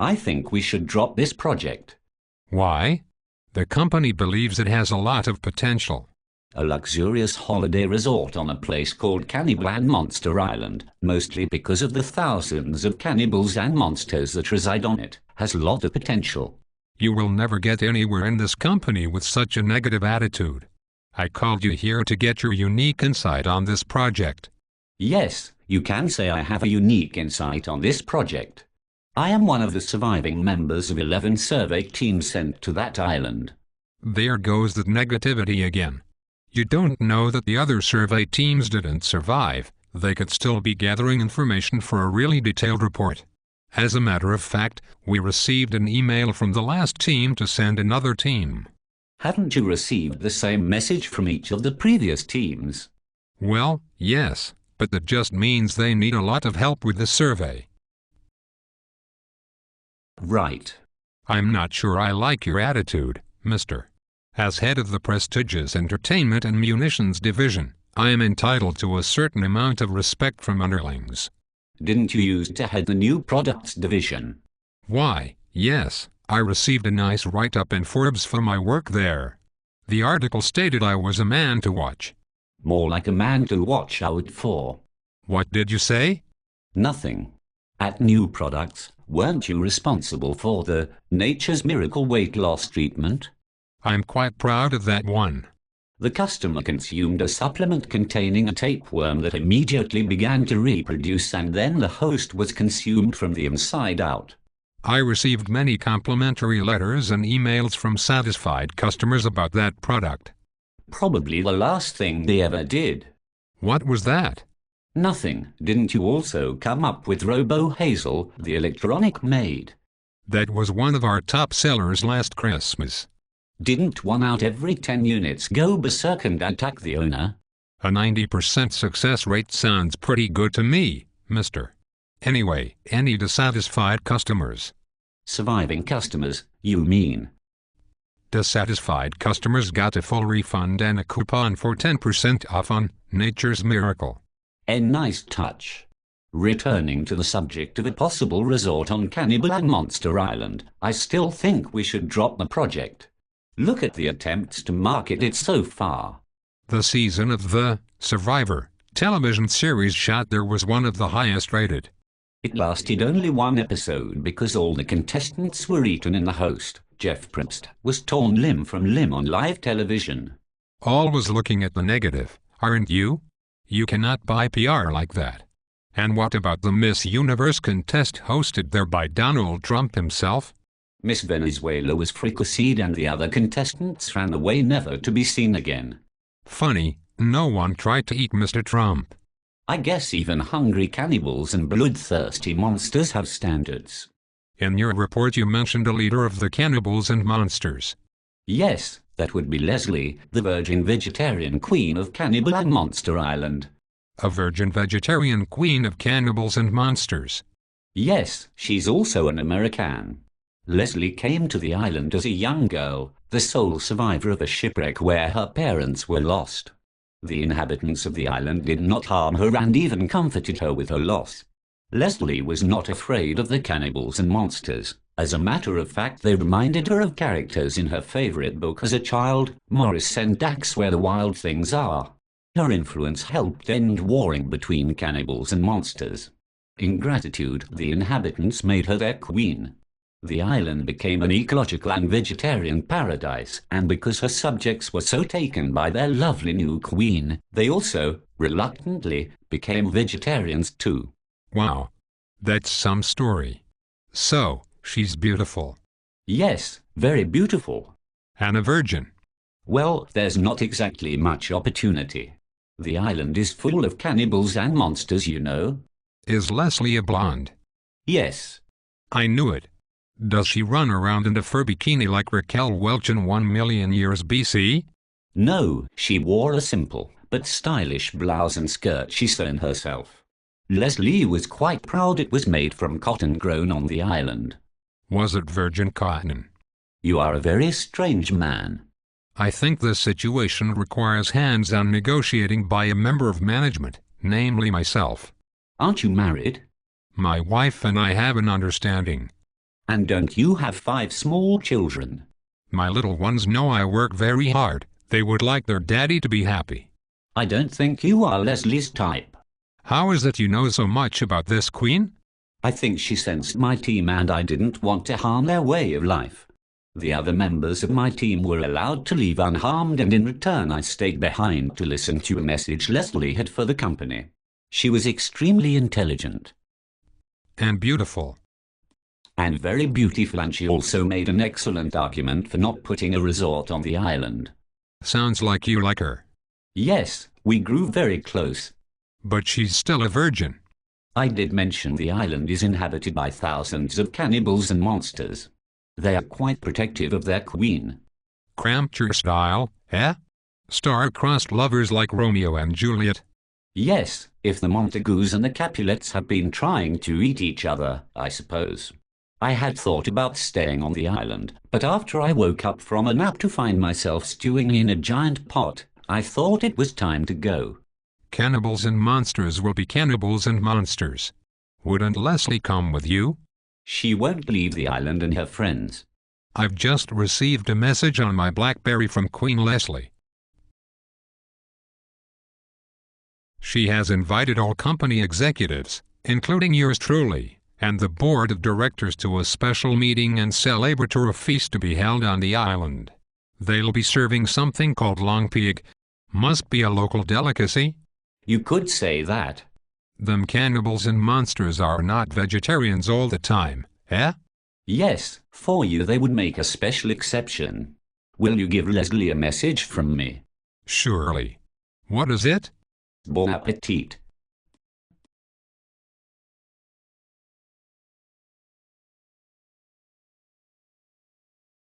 I think we should drop this project. Why? The company believes it has a lot of potential. A luxurious holiday resort on a place called Cannibal and Monster Island, mostly because of the thousands of cannibals and monsters that reside on it, has a lot of potential. You will never get anywhere in this company with such a negative attitude. I called you here to get your unique insight on this project. Yes, you can say I have a unique insight on this project. I am one of the surviving members of 11 survey teams sent to that island. There goes the negativity again. You don't know that the other survey teams didn't survive. They could still be gathering information for a really detailed report. As a matter of fact, we received an email from the last team to send another team. Haven't you received the same message from each of the previous teams? Well, yes, but that just means they need a lot of help with the survey. Right. I'm not sure I like your attitude, mister. As head of the prestigious Entertainment and Munitions Division, I am entitled to a certain amount of respect from underlings. Didn't you used to head the New Products Division? Why, yes, I received a nice write-up in Forbes for my work there. The article stated I was a man to watch. More like a man to watch out for. What did you say? Nothing. At New Products, weren't you responsible for the Nature's Miracle weight loss treatment? I'm quite proud of that one. The customer consumed a supplement containing a tapeworm that immediately began to reproduce, and then the host was consumed from the inside out. I received many complimentary letters and emails from satisfied customers about that product. Probably the last thing they ever did. What was that? Nothing. Didn't you also come up with Robo Hazel, the electronic maid? That was one of our top sellers last Christmas. Didn't 1 out every 10 units go berserk and attack the owner? A 90% success rate sounds pretty good to me, mister. Anyway, any dissatisfied customers? Surviving customers, you mean? Dissatisfied customers got a full refund and a coupon for 10% off on Nature's Miracle. A nice touch. Returning to the subject of a possible resort on Cannibal and Monster Island, I still think we should drop the project. Look at the attempts to market it so far. The season of the Survivor television series shot there was one of the highest rated. It lasted only 1 episode because all the contestants were eaten and the host, Jeff Probst, was torn limb from limb on live television. Always looking at the negative, aren't you? You cannot buy PR like that. And what about the Miss Universe contest hosted there by Donald Trump himself? Miss Venezuela was fricasseed and the other contestants ran away never to be seen again. Funny, no one tried to eat Mr. Trump. I guess even hungry cannibals and bloodthirsty monsters have standards. In your report you mentioned a leader of the cannibals and monsters. Yes, that would be Leslie, the virgin vegetarian queen of Cannibal and Monster Island. A virgin vegetarian queen of cannibals and monsters. Yes, she's also an American. Leslie came to the island as a young girl, the sole survivor of a shipwreck where her parents were lost. The inhabitants of the island did not harm her and even comforted her with her loss. Leslie was not afraid of the cannibals and monsters. As a matter of fact, they reminded her of characters in her favorite book as a child, Morris and Dax, Where the Wild Things Are. Her influence helped end warring between cannibals and monsters. In gratitude, the inhabitants made her their queen. The island became an ecological and vegetarian paradise, and because her subjects were so taken by their lovely new queen, they also, reluctantly, became vegetarians too. Wow. That's some story. So, she's beautiful. Yes, very beautiful. And a virgin. Well, there's not exactly much opportunity. The island is full of cannibals and monsters, you know. Is Leslie a blonde? Yes. I knew it. Does she run around in a fur bikini like Raquel Welch in 1,000,000 years BC? No, she wore a simple, but stylish blouse and skirt she sewn herself. Leslie was quite proud it was made from cotton grown on the island. Was it virgin cotton? You are a very strange man. I think this situation requires hands-on negotiating by a member of management, namely myself. Aren't you married? My wife and I have an understanding. And don't you have 5 small children? My little ones know I work very hard. They would like their daddy to be happy. I don't think you are Leslie's type. How is it you know so much about this queen? I think she sensed my team and I didn't want to harm their way of life. The other members of my team were allowed to leave unharmed, and in return I stayed behind to listen to a message Leslie had for the company. She was extremely intelligent. And beautiful. And very beautiful, and she also made an excellent argument for not putting a resort on the island. Sounds like you like her. Yes, we grew very close. But she's still a virgin. I did mention the island is inhabited by thousands of cannibals and monsters. They are quite protective of their queen. Cramped your style, eh? Star-crossed lovers like Romeo and Juliet. Yes, if the Montagues and the Capulets have been trying to eat each other, I suppose. I had thought about staying on the island, but after I woke up from a nap to find myself stewing in a giant pot, I thought it was time to go. Cannibals and monsters will be cannibals and monsters. Wouldn't Leslie come with you? She won't leave the island and her friends. I've just received a message on my BlackBerry from Queen Leslie. She has invited all company executives, including yours truly, and the board of directors to a special meeting and celebratory feast to be held on the island. They'll be serving something called long pig. Must be a local delicacy. You could say that. Them cannibals and monsters are not vegetarians all the time, eh? Yes, for you they would make a special exception. Will you give Leslie a message from me? Surely. What is it? Bon appetit.